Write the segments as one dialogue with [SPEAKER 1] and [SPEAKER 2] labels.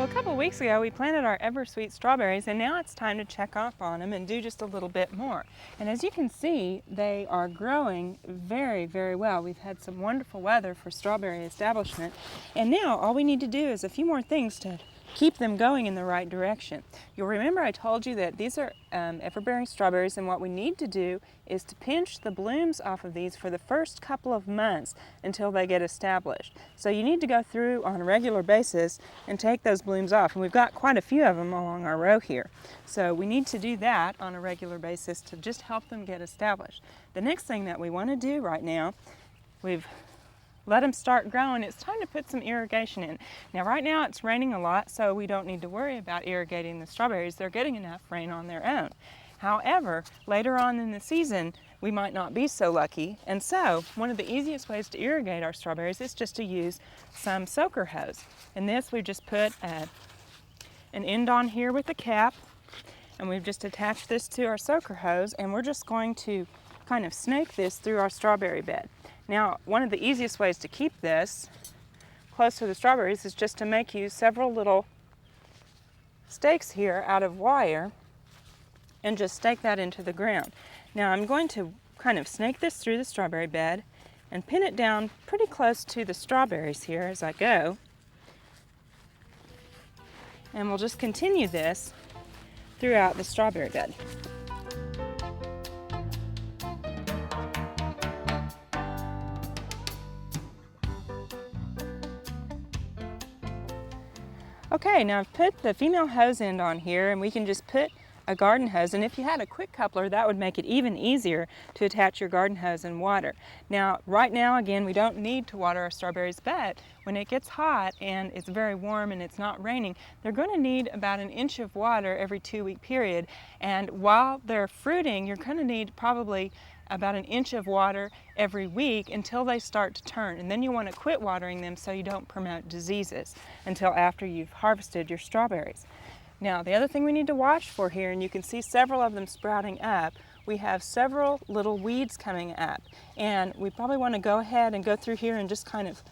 [SPEAKER 1] Well, a couple weeks ago we planted our Eversweet strawberries, and now it's time to check up on them and do just a little bit more. And as you can see, they are growing very, very well. We've had some wonderful weather for strawberry establishment, and now all we need to do is a few more things to keep them going in the right direction. You'll remember I told you that these are ever-bearing strawberries, and what we need to do is to pinch the blooms off of these for the first couple of months until they get established. So you need to go through on a regular basis and take those blooms off, and we've got quite a few of them along our row here. So we need to do that on a regular basis to just help them get established. The next thing that we want to do right now, we've let them start growing. It's time to put some irrigation in. Now right now it's raining a lot, so we don't need to worry about irrigating the strawberries. They're getting enough rain on their own. However, later on in the season, we might not be so lucky, and so one of the easiest ways to irrigate our strawberries is just to use some soaker hose. In this, we've just put an end on here with a cap, and we've just attached this to our soaker hose, and we're just going to kind of snake this through our strawberry bed. Now, one of the easiest ways to keep this close to the strawberries is just to make you several little stakes here out of wire and just stake that into the ground. Now, I'm going to kind of snake this through the strawberry bed and pin it down pretty close to the strawberries here as I go. And we'll just continue this throughout the strawberry bed. Okay, now I've put the female hose end on here, and we can just put a garden hose, and if you had a quick coupler, that would make it even easier to attach your garden hose and water. Now, right now, again, we don't need to water our strawberries, but when it gets hot and it's very warm and it's not raining, they're going to need about an inch of water every 2-week period, and while they're fruiting, you're going to need probably about an inch of water every week until they start to turn, and then you want to quit watering them so you don't promote diseases until after you've harvested your strawberries. Now, the other thing we need to watch for here, and you can see several of them sprouting up, we have several little weeds coming up, and we probably want to go ahead and go through here and just kind of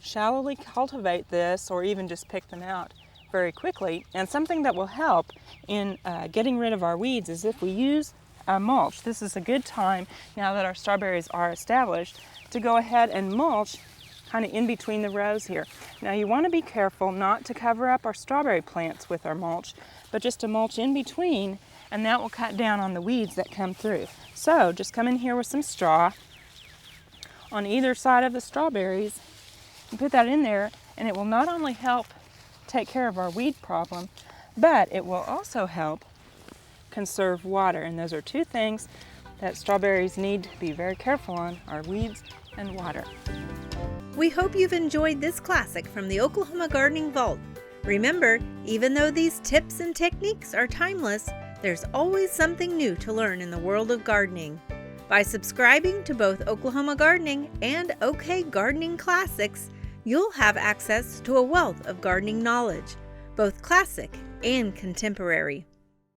[SPEAKER 1] shallowly cultivate this, or even just pick them out very quickly. And something that will help in getting rid of our weeds is if we use mulch. This is a good time, now that our strawberries are established, to go ahead and mulch kind of in between the rows here. Now, you want to be careful not to cover up our strawberry plants with our mulch, but just to mulch in between, and that will cut down on the weeds that come through. So just come in here with some straw on either side of the strawberries and put that in there, and it will not only help take care of our weed problem, but it will also help conserve water. And those are two things that strawberries need to be very careful on, are weeds and water.
[SPEAKER 2] We hope you've enjoyed this classic from the Oklahoma Gardening Vault. Remember, even though these tips and techniques are timeless, there's always something new to learn in the world of gardening. By subscribing to both Oklahoma Gardening and OK Gardening Classics, you'll have access to a wealth of gardening knowledge, both classic and contemporary.